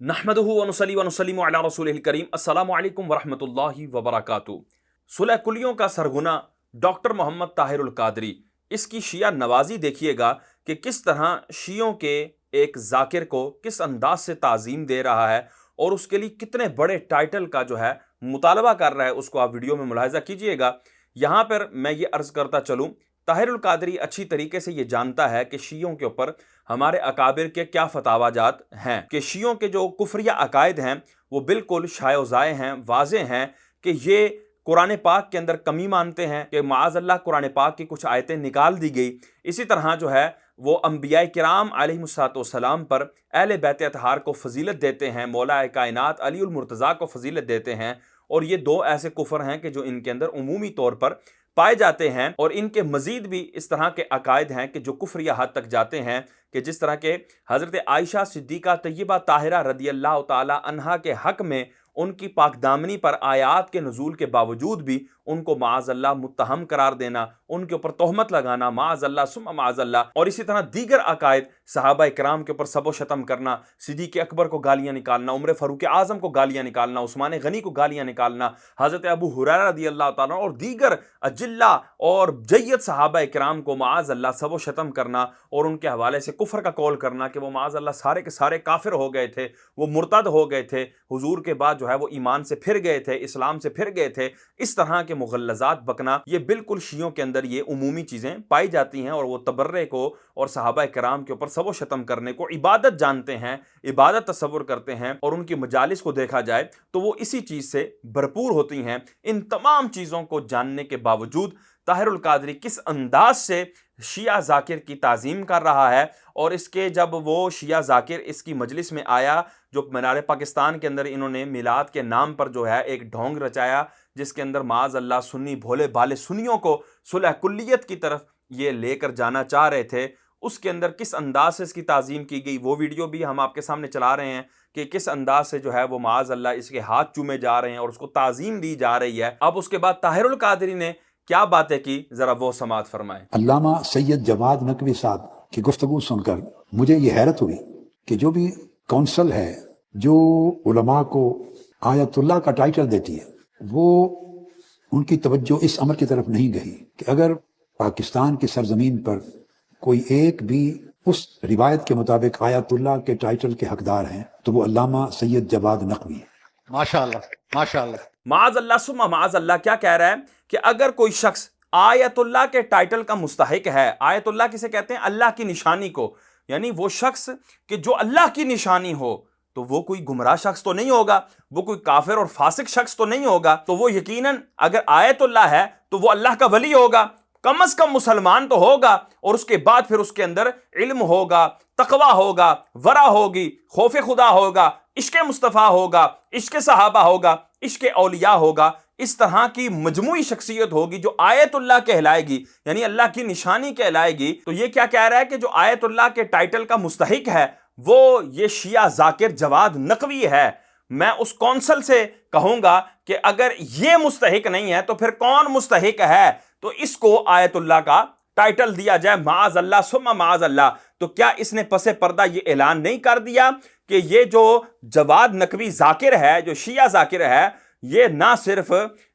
नहमदुहु व नुसल्ली व नुसल्लिमु अला रसूलिल करीम। अस्सलामु अलैकुम व रहमतुल्लाहि व बरकातुहू। सुलह कुलियों का सरगुना डॉक्टर मोहम्मद ताहिरुल कादरी, इसकी शिया नवाजी देखिएगा कि किस तरह शियों के एक जाकिर को किस अंदाज से ताज़ीम दे रहा है और उसके लिए कितने बड़े टाइटल का जो है मुतालबा कर रहा है, उसको आप वीडियो में मुलाहिजा कीजिएगा। यहाँ पर मैं ये अर्ज़ करता चलूँ, ताहिरुल कादरी अच्छी तरीके से ये जानता है कि शियों के ऊपर हमारे अकाबिर के क्या फतावाजात हैं, कि शियों के जो कुफरिया अकायद हैं वो बिल्कुल शायोज़ाए हैं, वाज़े हैं कि ये कुरान पाक के अंदर कमी मानते हैं कि माअज़ल्लाह कुरान पाक की कुछ आयतें निकाल दी गई। इसी तरह जो है वो अंबियाए किराम अलैहिमुस्सलाम पर अहले बैत अतहार को फजीलत देते हैं, मौलाए कायनात अली उल मुर्तज़ा को फजीलत देते हैं। और ये दो ऐसे कुफर हैं कि जो इनके अंदर उमूमी तौर पर पाए जाते हैं। और इनके मज़ीद भी इस तरह के अकायद हैं कि जो कुफरिया हद तक जाते हैं, कि जिस तरह के हज़रत आयशा सिद्दीक़ा तय्यबा ताहिरा रदियल्लाहु ताला अन्हा के हक़ में उनकी पाकदामनी पर आयात के नुज़ूल के बावजूद भी उनको माअज़ल्लाह मुत्तहम करार देना, उनके ऊपर तोहमत लगाना, माअज़ल्लाह सुम्मा माअज़ल्लाह। और इसी तरह दीगर अकायद, सहाबा इकराम के ऊपर सबो शतम करना, सिद्दीक़ अकबर को गालियाँ निकालना, उमर फ़ारूक आज़म को गालियाँ निकालना, उस्मान गनी को गालियाँ निकालना, हज़रत अबू हुरैरा रदियल्लाहु ताला और दीगर अजिल्ला और जय्यद सहाबा इकराम को माअज़ल्लाह सबो शतम करना और उनके हवाले से कुफ्र का कौल करना कि वो माअज़ल्लाह सारे के सारे काफिर हो गए थे, वो मुर्तद हो गए थे, हुजूर के बाद जो है वो ईमान से फिर गए थे, इस्लाम से फिर गए थे। इस तरह के मुग़ल्लज़ात बकना, ये बिल्कुल शियों के अंदर ये उमूमी चीज़ें पाई जाती हैं और वो तबर्रे को और सहाबा किराम के ऊपर सबो शतम करने को इबादत जानते हैं, इबादत तस्वुर करते हैं। और उनकी मजालिस को देखा जाए तो वो इसी चीज़ से भरपूर होती हैं। इन तमाम चीज़ों को जानने के बावजूद ताहिरुल कादरी किस अंदाज से शिया जाकिर की ताज़ीम कर रहा है। और इसके जब वो शिया जाकिर इसकी मजलिस में आया, जो मीनार पाकिस्तान के अंदर इन्होंने मिलाद के नाम पर जो है एक ढोंग रचाया, जिसके अंदर माअज़ल्लाह सुन्नी भोले भाले सुन्नियों को सुलह कुल्लियत की तरफ ये लेकर जाना चाह रहे थे, उसके अंदर किस अंदाज से इसकी ताज़ीम की गई, वो वीडियो भी हम आपके सामने चला रहे हैं कि किस अंदाज से जो है वो माअज़ल्लाह इसके हाथ चूमे जा रहे हैं और उसको ताज़ीम दी जा रही है। अब उसके बाद ताहिरुल कादरी ने क्या बातें की, जरा वो समाअत फरमाएं। अल्लामा सैयद जवाद नकवी साहब की गुफ्तगू सुनकर मुझे ये हैरत हुई कि जो भी काउंसिल है जो उलमा को आयतुल्लाह का टाइटल देती है, वो उनकी तवज्जो इस अमर की तरफ नहीं गई कि अगर पाकिस्तान की सरजमीन पर कोई एक भी उस रिवायत के मुताबिक आयतुल्लाह के टाइटल के हकदार हैं तो वो अल्लामा सैयद जवाद नकवी है। माशाअल्लाह माशाअल्लाह। माअज़ल्लाह सुम्मा माअज़ल्लाह क्या कह रहा है कि अगर कोई शख्स आयतुल्लाह के टाइटल का मुस्तहिक है, आयतुल्लाह किसे कहते हैं? अल्लाह की निशानी को, यानी वो शख्स कि जो अल्लाह की निशानी हो, तो वो कोई गुमराह शख्स तो नहीं होगा, वो कोई काफिर और फासिक शख्स तो नहीं होगा। तो वो यकीनन अगर आयतुल्लाह है तो वो अल्लाह का वली होगा, कम अज कम मुसलमान तो होगा। और उसके बाद फिर उसके अंदर इल्म होगा, तकवा होगा, वरा होगी, खौफ खुदा होगा, इश्क मुस्तफ़ा होगा, इश्क सहाबा होगा, इश्क औलिया होगा। इस तरह की मजमूई शख्सियत होगी जो आयतुल्लाह कहलाएगी, यानी अल्लाह की निशानी कहलाएगी। तो ये क्या कह रहा है कि जो आयतुल्लाह के टाइटल का मुस्तहिक है वो ये शिया जाकिर जवाद नकवी है। मैं उस कौंसल से कहूंगा कि अगर ये मुस्तहिक नहीं है तो फिर कौन मुस्तहिक है? तो इसको आयतुल्लाह का टाइटल दिया जाए, माअज़ल्लाह सुम्मा माअज़ल्लाह। तो क्या इसने पसे पर्दा ये ऐलान नहीं कर दिया कि ये जो जवाद नकवी जाकिर है, जो शिया जाकिर है, ये ना सिर्फ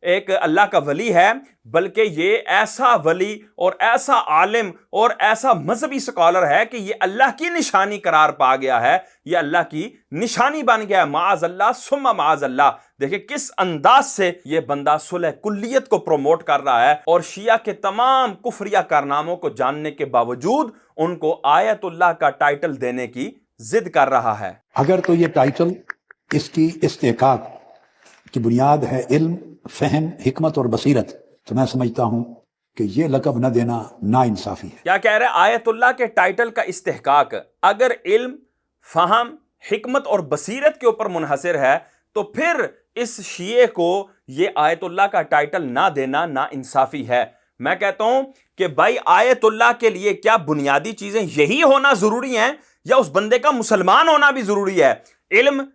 एक अल्लाह का वली है, बल्कि ये ऐसा वली और ऐसा आलिम और ऐसा मजहबी स्कॉलर है कि ये अल्लाह की निशानी करार पा गया है, ये अल्लाह की निशानी बन गया है। माअज़ल्लाह सुम्मा माअज़ल्लाह। देखिए किस अंदाज से ये बंदा सुलह कुल्लियत को प्रमोट कर रहा है और शिया के तमाम कुफरिया कारनामों को जानने के बावजूद उनको आयतुल्लाह का टाइटल देने की जिद कर रहा है। अगर तो ये टाइटल इसकी इस्तेकाक की बुनियाद है इल्म, फहम, हिकमत और बसीरत, तो मैं समझता हूं कि ये लक़ब न देना नाइंसाफी है। क्या कह रहे हैं? आयतुल्लाह के टाइटल का इस्तेहकाक अगर इल्म, फहम, हिकमत और बसीरत के ऊपर मुनहसर है तो फिर इस शिये को ये आयतुल्लाह का टाइटल ना देना नाइंसाफी है। मैं कहता हूं कि भाई आयतुल्लाह के लिए क्या बुनियादी चीजें यही होना जरूरी हैं या उस बंदे का मुसलमान होना भी जरूरी है? इल्म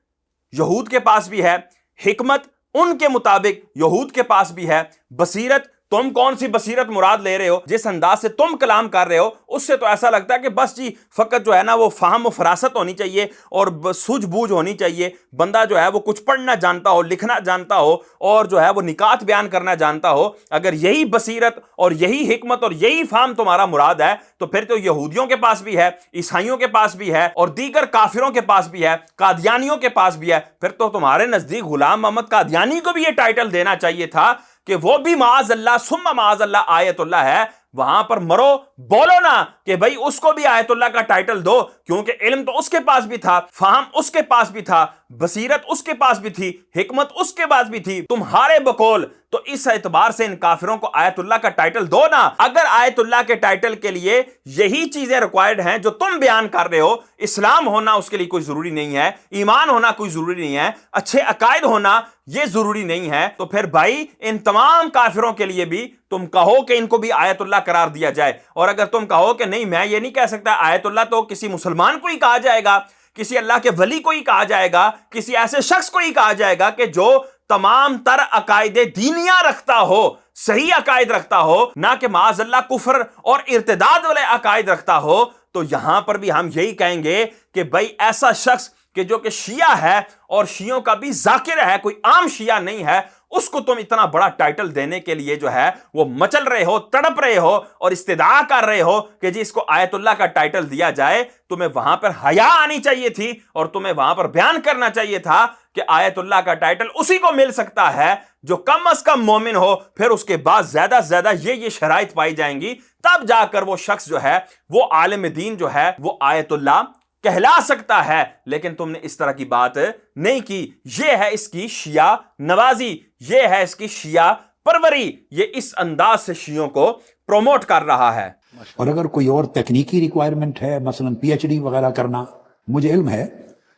यहूद के पास भी है, हिकमत उनके मुताबिक यहूद के पास भी है, बसीरत تم کون سی بصیرت مراد لے رہے ہو؟ جس انداز سے تم کلام کر رہے ہو اس سے تو ایسا لگتا ہے کہ بس جی فقط جو ہے نا وہ فہم و فراست ہونی چاہیے اور سوجھ بوجھ ہونی چاہیے، بندہ جو ہے وہ کچھ پڑھنا جانتا ہو، لکھنا جانتا ہو اور جو ہے وہ نکات بیان کرنا جانتا ہو۔ اگر یہی بصیرت اور یہی حکمت اور یہی فہم تمہارا مراد ہے تو پھر تو یہودیوں کے پاس بھی ہے، عیسائیوں کے پاس بھی ہے اور دیگر کافروں کے پاس بھی ہے، قادیانیوں کے پاس بھی ہے۔ پھر تو تمہارے نزدیک غلام محمد قادیانی کو بھی یہ ٹائٹل دینا چاہیے تھا کہ وہ بھی معاذ اللہ ثم معاذ اللہ آیت اللہ ہے، وہاں پر مرو بولو نا کہ بھئی اس کو بھی آیت اللہ کا ٹائٹل دو، کیونکہ علم تو اس کے پاس بھی تھا، فہم اس کے پاس بھی تھا، بصیرت اس کے پاس بھی تھی، حکمت اس کے پاس بھی تھی، تمہارے بقول تو اس اعتبار سے ان کافروں کو آیت اللہ کا ٹائٹل دو نا۔ اگر آیت اللہ کے ٹائٹل کے لیے یہی چیزیں ریکوائرڈ ہیں جو تم بیان کر رہے ہو، اسلام ہونا اس کے لیے کوئی ضروری نہیں ہے، ایمان ہونا کوئی ضروری نہیں ہے، اچھے عقائد ہونا یہ ضروری نہیں ہے، تو پھر بھائی ان تمام کافروں کے لیے بھی تم کہو کہ ان کو بھی آیت اللہ قرار دیا جائے۔ اور اگر تم کہو کہ نہیں میں یہ نہیں کہہ سکتا، آیت اللہ تو کسی مسلمان کو ہی کہا جائے گا، کسی اللہ کے ولی کو ہی کہا جائے گا، کسی ایسے شخص کو ہی کہا جائے گا کہ جو تمام تر عقائد دینیاں رکھتا ہو، صحیح عقائد رکھتا ہو، نہ کہ معاذ اللہ کفر اور ارتداد والے عقائد رکھتا ہو، تو یہاں پر بھی ہم یہی کہیں گے کہ بھائی ایسا شخص کہ جو کہ شیعہ ہے اور شیعوں کا بھی ذاکر ہے، کوئی عام شیعہ نہیں ہے، اس کو تم اتنا بڑا ٹائٹل دینے کے لیے جو ہے وہ مچل رہے ہو، تڑپ رہے ہو اور استدعا کر رہے ہو کہ جی اس کو آیت اللہ کا ٹائٹل دیا جائے۔ تمہیں وہاں پر حیا آنی چاہیے تھی اور تمہیں وہاں پر بیان کرنا چاہیے تھا کہ آیت اللہ کا ٹائٹل اسی کو مل سکتا ہے جو کم از کم مومن ہو، پھر اس کے بعد زیادہ سے زیادہ یہ شرائط پائی جائیں گی، تب جا کر وہ شخص جو ہے وہ عالم دین جو ہے وہ آیت اللہ کہلا سکتا ہے۔ لیکن تم نے اس طرح کی بات نہیں کی۔ یہ ہے اس کی شیعہ نوازی، یہ ہے اس کی شیعہ پروری، یہ اس انداز سے شیعوں کو پروموٹ کر رہا ہے۔ اور اگر کوئی اور تکنیکی ریکوائرمنٹ ہے، مثلا پی ایچ ڈی وغیرہ کرنا، مجھے علم ہے،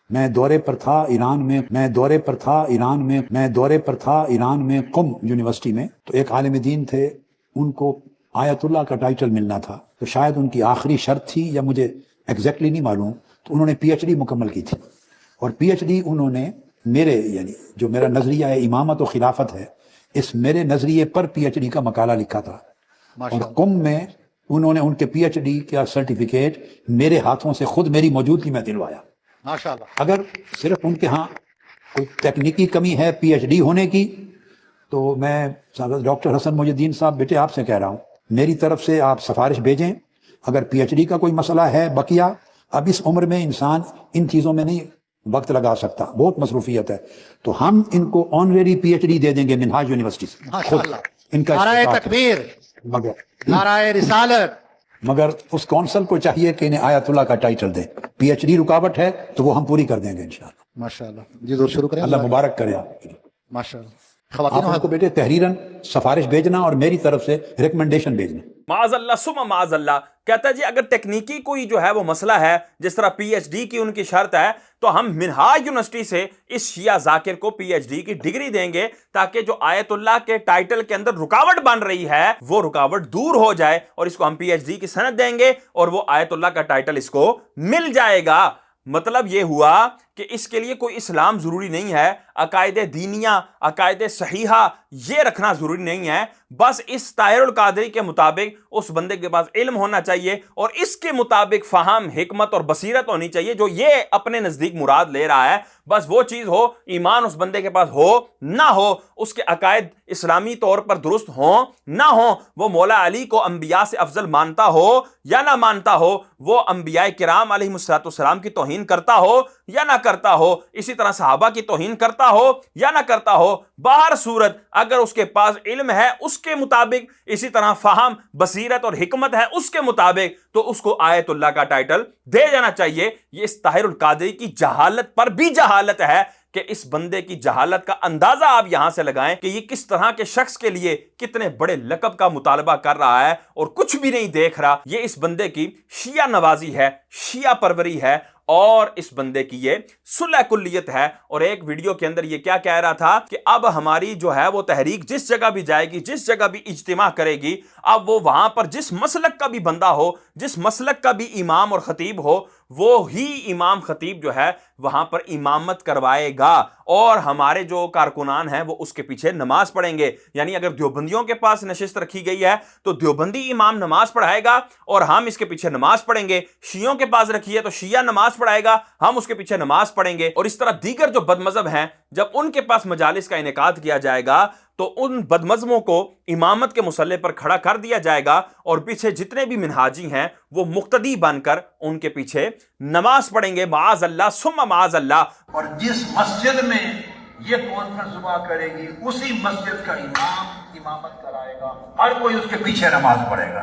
میں دورے پر تھا ایران میں قم یونیورسٹی میں، تو ایک عالم دین تھے، ان کو آیت اللہ کا ٹائٹل ملنا تھا، تو شاید ان کی آخری شرط تھی یا مجھے ایگزیکٹلی نہیں معلوم، تو انہوں نے پی ایچ ڈی مکمل کی تھی، اور پی ایچ ڈی انہوں نے میرے یعنی جو میرا نظریہ ہے امامت و خلافت ہے، اس میرے نظریے پر پی ایچ ڈی کا مقالہ لکھا تھا، اور قم میں انہوں نے ان کے پی ایچ ڈی کا سرٹیفکیٹ میرے ہاتھوں سے خود میری موجودگی میں دلوایا۔ ماشاءاللہ۔ اگر صرف ان کے ہاں کوئی تکنیکی کمی ہے پی ایچ ڈی ہونے کی، تو میں ڈاکٹر حسن محی الدین صاحب بیٹے آپ سے کہہ رہا ہوں، میری طرف سے آپ سفارش بھیجیں۔ اگر پی ایچ ڈی کا کوئی مسئلہ ہے بقیہ، اب اس عمر میں انسان ان چیزوں میں نہیں وقت لگا سکتا، بہت مصروفیت ہے، تو ہم ان کو آنریری پی ایچ ڈی دے دیں گے منہاج یونیورسٹی سے، ماشاءاللہ۔ ان کا نعرہ استعفا۔ تکبیر، مگر نعرہ رسالت۔ مگر اس کونسل کو چاہیے کہ انہیں آیت اللہ کا ٹائٹل دیں، پی ایچ ڈی رکاوٹ ہے تو وہ ہم پوری کر دیں گے انشاءاللہ۔ ماشاءاللہ جی، دور شروع کریں۔ اللہ مبارک کرے آپ کی۔ ماشاءاللہ۔ آپ خواتین ان کو بیٹے تحریراً سفارش بھیجنا اور میری طرف سے ریکمنڈیشن بھیجنا۔ معاذ اللہ ثم معاذ اللہ کہتا ہے جی اگر تکنیکی کوئی جو ہے وہ مسئلہ ہے، جس طرح پی ایچ ڈی کی ان کی شرط ہے، تو ہم منہاج یونیورسٹی سے اس شیعہ ذاکر کو پی ایچ ڈی کی ڈگری دیں گے تاکہ جو آیت اللہ کے ٹائٹل کے اندر رکاوٹ بن رہی ہے وہ رکاوٹ دور ہو جائے، اور اس کو ہم پی ایچ ڈی کی سند دیں گے اور وہ آیت اللہ کا ٹائٹل اس کو مل جائے گا۔ مطلب یہ ہوا کہ اس کے لیے کوئی اسلام ضروری نہیں ہے، عقائد دینیاں، عقائد صحیحہ یہ رکھنا ضروری نہیں ہے، بس اس طاہر القادری کے مطابق اس بندے کے پاس علم ہونا چاہیے اور اس کے مطابق فہم، حکمت اور بصیرت ہونی چاہیے جو یہ اپنے نزدیک مراد لے رہا ہے، بس وہ چیز ہو، ایمان اس بندے کے پاس ہو نہ ہو، اس کے عقائد اسلامی طور پر درست ہوں نہ ہوں، وہ مولا علی کو انبیاء سے افضل مانتا ہو یا نہ مانتا ہو، وہ انبیاء کرام علیہ السلام کی توہین کرتا ہو یا نہ کرتا ہو، اسی طرح صحابہ کی توہین کرتا ہو یا نہ کرتا ہو، باہر صورت اگر اس کے پاس علم ہے اس کے مطابق، اسی طرح فہم، بصیرت اور حکمت ہے اس کے مطابق، تو اس کو آیت اللہ کا ٹائٹل دے جانا چاہیے۔ یہ اس طاہر القادری کی جہالت پر بھی جہالت ہے کہ اس بندے کی جہالت کا اندازہ آپ یہاں سے لگائیں کہ یہ کس طرح کے شخص کے لیے کتنے بڑے لقب کا مطالبہ کر رہا ہے اور کچھ بھی نہیں دیکھ رہا۔ یہ اس بندے کی شیعہ نوازی ہے، شیعہ پروری ہے، اور اس بندے کی یہ सुलह कुल्लियत है। और एक वीडियो के अंदर ये क्या कह रहा था कि अब हमारी जो है वो तहरीक जिस जगह भी जाएगी, जिस जगह भी इज्तिमा करेगी, अब वो वहां पर जिस मसलक का भी बंदा हो, जिस मसलक का भी इमाम और खतीब हो, वो ही इमाम खतीब जो है वहां पर इमामत करवाएगा और हमारे जो कारकुनान हैं वो उसके पीछे नमाज पढ़ेंगे। यानी अगर देवबंदियों के पास नशिस्त रखी गई है तो देवबंदी इमाम नमाज पढ़ाएगा और हम इसके पीछे नमाज पढ़ेंगे। शियों के पास रखी है तो शिया नमाज पढ़ाएगा, हम उसके पीछे नमाज पढ़ेंगे। और इस तरह दीगर जो बदमजहब हैं, जब उनके पास मजालिस का इनेकाद किया जाएगा तो उन बदमजहबों को इमामत के मुसल्ले पर खड़ा कर दिया जाएगा और पीछे जितने भी मिनहाजी हैं वो मुक्तदी बनकर उनके पीछे नमाज पढ़ेंगे। माज़ अल्लाह सुम्मा माज़ अल्लाह। और जिस मस्जिद में ये कॉन्फ्रेंस हुआ करेगी उसी मस्जिद का इमाम इमामत कराएगा, हर कोई उसके पीछे नमाज पढ़ेगा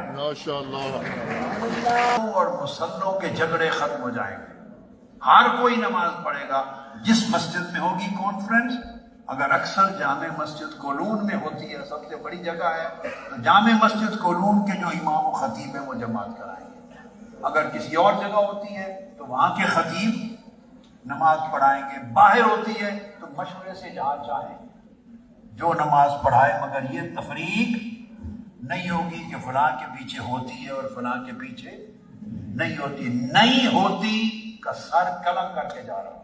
और मुसल्लों के झगड़े खत्म हो जाएंगे, हर कोई नमाज पढ़ेगा। जिस मस्जिद में होगी कॉन्फ्रेंस, अगर अक्सर जामे मस्जिद कोलून में होती है, सबसे बड़ी जगह है, तो जामे मस्जिद कोलून के जो इमाम और खतीब है वो जमात कराएंगे। अगर किसी और जगह होती है तो वहाँ के खतीब नमाज पढ़ाएंगे। बाहर होती है तो मशवरे से जहाँ चाहें जो नमाज पढ़ाए, मगर ये तफरीक नहीं होगी कि फलां के पीछे होती है और फलां के पीछे नहीं होती। नहीं होती का सर कलम करके जा रहा हूं।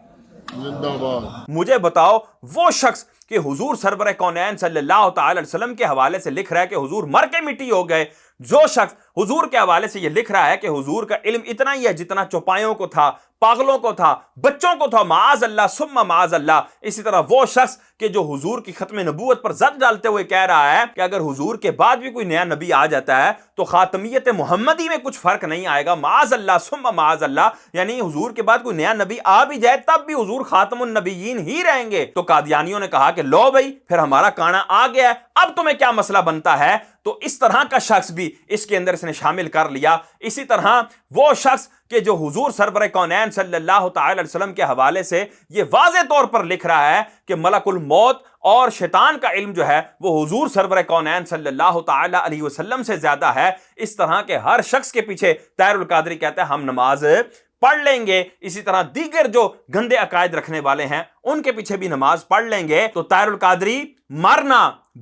मुझे बताओ वो शख्स कि हुजूर सरवर कौनैन सल्लल्लाहु ताला अलैहि वसल्लम के हवाले से लिख रहा है कि हुजूर मर के मिट्टी हो गए, जो शख्स हुजूर के हवाले से ये लिख रहा है कि हुजूर का इल्म इतना ही है जितना चौपाइयों को था, पागलों को था, बच्चों को था, माज़ अल्लाह सुम्मा माज़ अल्लाह। इसी तरह वो शख्स कि जो हुजूर की खत्म नबूवत पर जद डालते हुए कह रहा है कि अगर हुजूर के बाद भी कोई नया नबी आ जाता है तो खातमियत मुहम्मदी में कुछ फर्क नहीं आएगा, माज़ अल्लाह सुम्मा माज़ अल्लाह। यानी हुजूर के बाद कोई नया नबी आ भी जाए तब भी हुजूर खातमुन नबीयीन ही रहेंगे। तो कादियानियों ने कहा कि लो भाई फिर हमारा काना आ गया है, अब तुम्हें क्या मसला बनता है। तो इस तरह का शख्स भी इसके अंदर इसने शामिल कर लिया। इसी तरह वो शख्स कि जो हुजूर सरवर कौनैन सल्लल्लाहु ताला अलैहि वसल्लम के हवाले से ये वाज़े तौर पर लिख रहा है कि मलकुल मौत और शैतान का इल्म जो है वो हुजूर सरवर कौनैन सल्लल्लाहु ताला अलैहि वसल्लम से ज्यादा है। इस तरह के हर शख्स के पीछे ताहिरुल कादरी कहता है हम नमाज पढ़ लेंगे। इसी तरह दीगर जो गंदे अकायद रखने वाले हैं उनके पीछे भी नमाज पढ़ लेंगे। तो ताहिरुल कादरी मरना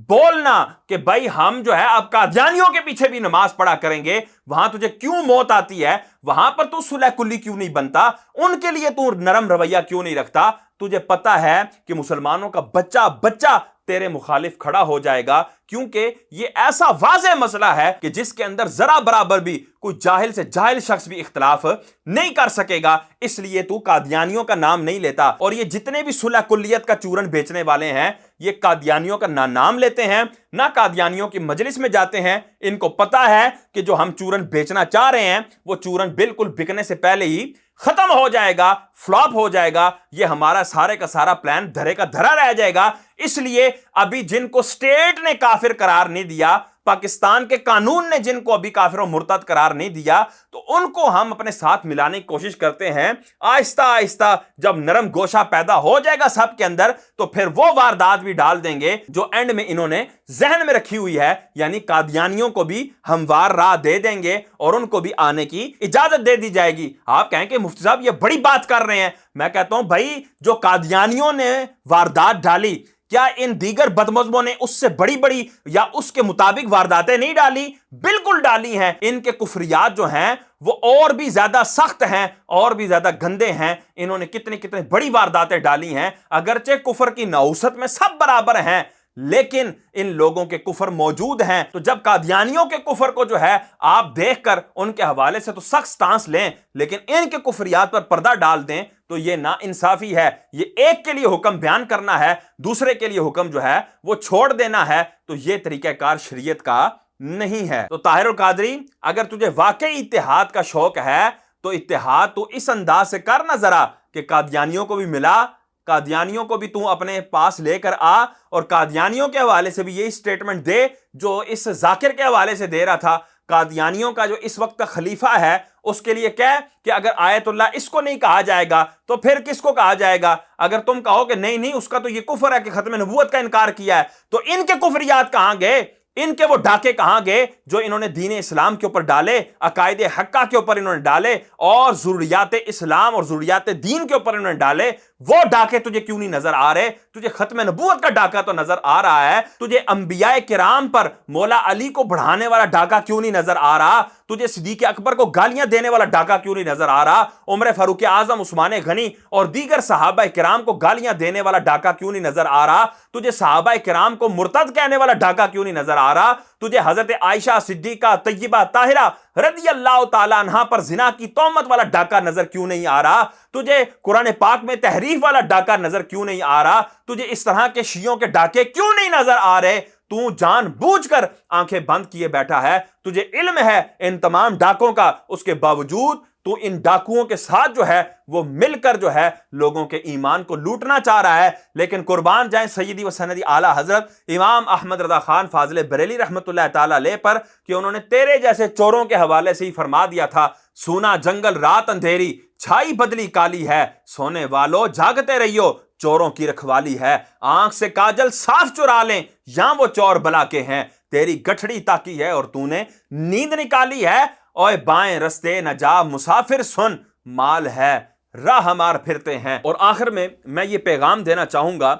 बोलना कि भाई हम जो है अब कादियानियों के पीछे भी नमाज पढ़ा करेंगे, वहां तुझे क्यों मौत आती है, वहां पर तू सुलह कुल्ली क्यों नहीं बनता, उनके लिए तू नरम रवैया क्यों नहीं रखता। तुझे पता है कि मुसलमानों का बच्चा बच्चा तेरे मुखालिफ खड़ा हो जाएगा, क्योंकि ये ऐसा वाज़ेह मसला है कि जिसके अंदर जरा बराबर भी कोई जाहिल से जाहिल शख्स भी इख्तिलाफ नहीं कर सकेगा। इसलिए तू कादियानियों का नाम नहीं लेता। और ये जितने भी सुलह कुल्लियत का चूरन बेचने वाले हैं ये कादियानियों का ना नाम लेते हैं ना कादियानियों की मजलिस में जाते हैं। इनको पता है कि जो हम चूरन बेचना चाह रहे हैं वो चूरन बिल्कुल बिकने से पहले ही खत्म हो जाएगा, फ्लॉप हो जाएगा। ये हमारा सारे का सारा प्लान धरे का धरा रह जाएगा। इसलिए अभी जिनको स्टेट ने काफिर करार नहीं दिया, पाकिस्तान के कानून ने जिनको अभी काफिर और मुर्तद करार नहीं दिया, तो उनको हम अपने साथ मिलाने की कोशिश करते हैं। आहिस्ता आहिस्ता जब नरम गोशा पैदा हो जाएगा सबके अंदर तो फिर वो वारदात भी डाल देंगे जो एंड में इन्होंने जहन में रखी हुई है। यानी कादियानियों को भी हमवार राह दे देंगे और उनको भी आने की इजाजत दे दी जाएगी। आप कहेंगे मुफ्ती साहब ये बड़ी बात कर रहे हैं। मैं कहता हूं भाई जो कादियानियों ने वारदात डाली, क्या इन दीगर बदमज़हबों ने उससे बड़ी बड़ी या उसके मुताबिक वारदातें नहीं डाली? बिल्कुल डाली हैं। इनके कुफरियात जो हैं वो और भी ज्यादा सख्त हैं और भी ज्यादा गंदे हैं। इन्होंने कितनी कितनी बड़ी वारदातें डाली हैं। अगरचे कुफर की नौसत में सब बराबर हैं लेकिन इन लोगों के कुफर मौजूद हैं। तो जब कादियानियों के कुफर को जो है आप देखकर उनके हवाले से तो सख्त स्टांस लें, लेकिन इनके कुफरियात पर पर्दा डाल दें तो ये ना इंसाफी है। ये एक के लिए हुक्म बयान करना है, दूसरे के लिए हुक्म जो है वो छोड़ देना है। तो ये तरीकाकार शरीयत का नहीं है। तो ताहिरुल कादरी अगर तुझे वाकई इत्तेहाद का शौक है तो इत्तेहाद तो इस अंदाज से कर ना जरा कि कादियानियों को भी मिला, कादियानियों को भी तू अपने पास लेकर आ और कादियानियों के हवाले से भी यही स्टेटमेंट दे जो इस जाकिर के हवाले से दे रहा था। कादियानियों का जो इस वक्त का खलीफा है उसके लिए कह कि अगर आयतुल्लाह इसको नहीं कहा जाएगा तो फिर किसको कहा जाएगा। अगर तुम कहो कि नहीं नहीं उसका तो ये कुफर है कि खत्म नबूवत का इनकार किया है, तो इनके कुफरियात कहां गए, इनके वो डाके कहां गए जो इन्होंने दीन इस्लाम के ऊपर डाले, अकायदे हक्का के ऊपर इन्होंने डाले और ज़ुर्रियात इस्लाम और ज़ुर्रियात दीन के ऊपर इन्होंने डाले। وہ ڈاکے تجھے کیوں نہیں نظر آ رہے؟ تجھے ختم نبوت کا ڈاکہ تو نظر آ رہا ہے، تجھے انبیاء کرام پر مولا علی کو بڑھانے والا ڈاکہ کیوں نہیں نظر آ رہا؟ تجھے صدیق اکبر کو گالیاں دینے والا ڈاکہ کیوں نہیں نظر آ رہا؟ عمر فاروق اعظم، عثمان غنی اور دیگر صحابہ کرام کو گالیاں دینے والا ڈاکہ کیوں نہیں نظر آ رہا؟ تجھے صحابہ کرام کو مرتد کہنے والا ڈاکہ کیوں نہیں نظر آ رہا؟ تجھے حضرت عائشہ صدیقہ طیبہ طاہرہ رضی اللہ تعالی عنہا پر زنا کی تہمت والا ڈاکہ نظر کیوں نہیں آ رہا؟ تجھے قرآن پاک میں تحریف والا ڈاکہ نظر کیوں نہیں آ رہا؟ تجھے اس طرح کے شیعوں کے ڈاکے کیوں نہیں نظر آ رہے؟ تو جان بوجھ کر آنکھیں بند کیے بیٹھا ہے، تجھے علم ہے ان تمام ڈاکوں کا، اس کے باوجود تو ان ڈاکوؤں کے ساتھ جو ہے وہ مل کر جو ہے لوگوں کے ایمان کو لوٹنا چاہ رہا ہے۔ لیکن قربان جائیں سیدی و سندی اعلیٰ حضرت امام احمد رضا خان فاضل بریلی رحمۃ اللہ تعالی علیہ پر کہ انہوں نے تیرے جیسے چوروں کے حوالے سے ہی فرما دیا تھا، سونا جنگل رات اندھیری چھائی بدلی کالی ہے، سونے والو جاگتے رہیو چوروں کی رکھوالی ہے، آنکھ سے کاجل صاف چرا لیں یہاں وہ چور بلا کے ہیں، تیری گٹھڑی تاکی ہے اور تو نے نیند نکالی ہے، اوے بائیں رستے نہ جا مسافر سن مال ہے راہ ہمار پھرتے ہیں۔ اور آخر میں یہ پیغام دینا چاہوں گا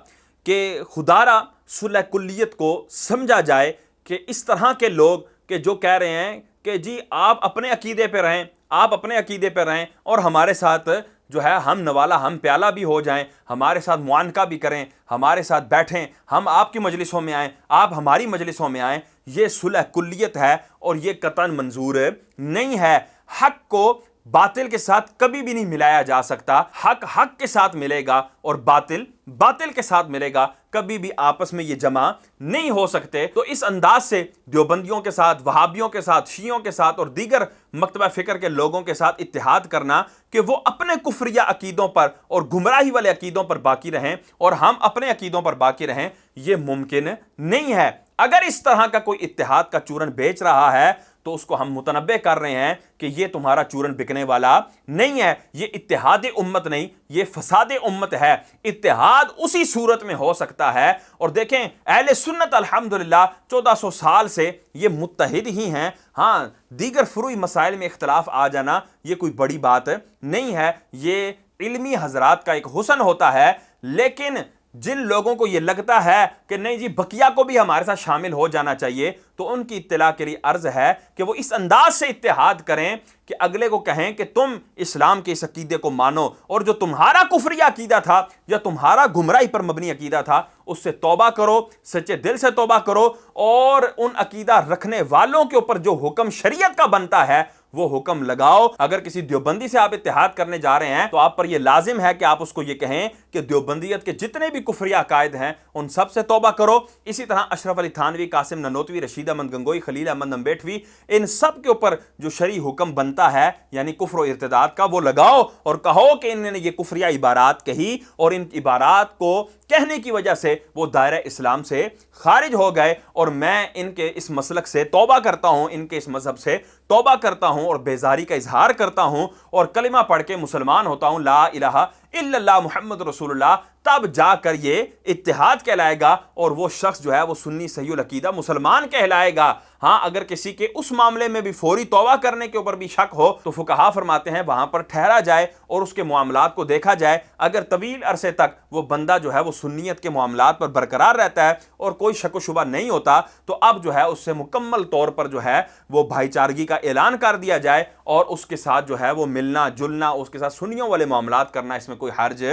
کہ خدا را صلح کلیت کو سمجھا جائے کہ اس طرح کے لوگ کہ جو کہہ رہے ہیں کہ جی آپ اپنے عقیدے پہ رہیں، آپ اپنے عقیدے پہ رہیں اور ہمارے ساتھ جو ہے ہم نوالا ہم پیالہ بھی ہو جائیں، ہمارے ساتھ معانقہ بھی کریں، ہمارے ساتھ بیٹھیں، ہم آپ کی مجلسوں میں آئیں، آپ ہماری مجلسوں میں آئیں، یہ صلح کلیت ہے اور یہ قطعاً منظور نہیں ہے۔ حق کو باطل کے ساتھ کبھی بھی نہیں ملایا جا سکتا، حق حق کے ساتھ ملے گا اور باطل باطل کے ساتھ ملے گا، کبھی بھی آپس میں یہ جمع نہیں ہو سکتے۔ تو اس انداز سے دیوبندیوں کے ساتھ، وہابیوں کے ساتھ، شیعوں کے ساتھ اور دیگر مکتبہ فکر کے لوگوں کے ساتھ اتحاد کرنا کہ وہ اپنے کفریہ عقیدوں پر اور گمراہی والے عقیدوں پر باقی رہیں اور ہم اپنے عقیدوں پر باقی رہیں، یہ ممکن نہیں ہے۔ اگر اس طرح کا کوئی اتحاد کا چورن بیچ رہا ہے تو اس کو ہم متنبہ کر رہے ہیں کہ یہ تمہارا چورن بکنے والا نہیں ہے، یہ اتحاد امت نہیں، یہ فساد امت ہے۔ اتحاد اسی صورت میں ہو سکتا ہے، اور دیکھیں اہل سنت الحمدللہ 1400 سال سے یہ متحد ہی ہیں۔ ہاں دیگر فروعی مسائل میں اختلاف آ جانا یہ کوئی بڑی بات نہیں ہے، یہ علمی حضرات کا ایک حسن ہوتا ہے، لیکن جن لوگوں کو یہ لگتا ہے کہ نہیں جی بقیہ کو بھی ہمارے ساتھ شامل ہو جانا چاہیے، تو ان کی اطلاع کے لیے عرض ہے کہ وہ اس انداز سے اتحاد کریں کہ اگلے کو کہیں کہ تم اسلام کے اس عقیدے کو مانو، اور جو تمہارا کفری عقیدہ تھا یا تمہارا گمراہی پر مبنی عقیدہ تھا اس سے توبہ کرو، سچے دل سے توبہ کرو، اور ان عقیدہ رکھنے والوں کے اوپر جو حکم شریعت کا بنتا ہے وہ حکم لگاؤ۔ اگر کسی دیوبندی سے آپ اتحاد کرنے جا رہے ہیں تو آپ پر یہ لازم ہے کہ آپ اس کو یہ کہیں کہ دیوبندیت کے جتنے بھی کفری عقائد ہیں ان سب سے توبہ کرو۔ اسی طرح اشرف علی تھانوی، قاسم ننوتوی، رشید احمد گنگوئی، خلیل احمد نمبیٹوی، ان سب کے اوپر جو شرعی حکم بنتا ہے یعنی کفر و ارتداد کا وہ لگاؤ، اور کہو کہ انہوں نے یہ کفریہ عبارات کہی اور ان عبارات کو کہنے کی وجہ سے وہ دائرہ اسلام سے خارج ہو گئے، اور میں ان کے اس مسلک سے توبہ کرتا ہوں، ان کے اس مذہب سے توبہ کرتا ہوں اور بیزاری کا اظہار کرتا ہوں اور کلمہ پڑھ کے مسلمان ہوتا ہوں، لا الہ الا اللہ محمد رسول اللہ، تب جا کر یہ اتحاد کہلائے گا اور وہ شخص جو ہے وہ سنی صحیح العقیدہ مسلمان کہلائے گا۔ ہاں اگر کسی کے اس معاملے میں بھی فوری توبہ کرنے کے اوپر بھی شک ہو تو فقہا فرماتے ہیں وہاں پر ٹھہرا جائے اور اس کے معاملات کو دیکھا جائے۔ اگر طویل عرصے تک وہ بندہ جو ہے وہ سنیت کے معاملات پر برقرار رہتا ہے اور کوئی شک و شبہ نہیں ہوتا تو اب جو ہے اس سے مکمل طور پر جو ہے وہ بھائی چارگی کا اعلان کر دیا جائے اور اس کے ساتھ جو ہے وہ ملنا جلنا، اس کے ساتھ سنیوں والے معاملات کرنا، اس میں کوئی حرج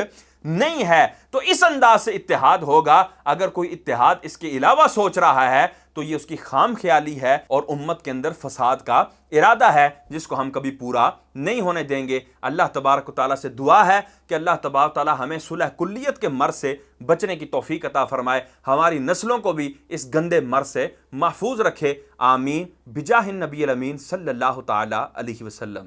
نہیں ہے۔ تو اس انداز سے اتحاد ہوگا۔ اگر کوئی اتحاد اس کے علاوہ سوچ رہا ہے تو یہ اس کی خام خیالی ہے اور امت کے اندر فساد کا ارادہ ہے جس کو ہم کبھی پورا نہیں ہونے دیں گے۔ اللہ تبارک و تعالیٰ سے دعا ہے کہ اللہ تبارک و تعالیٰ ہمیں صلح کلیت کے مرض سے بچنے کی توفیق عطا فرمائے، ہماری نسلوں کو بھی اس گندے مرض سے محفوظ رکھے، آمین بجاہ النبی الامین صلی اللہ تعالیٰ علیہ وسلم۔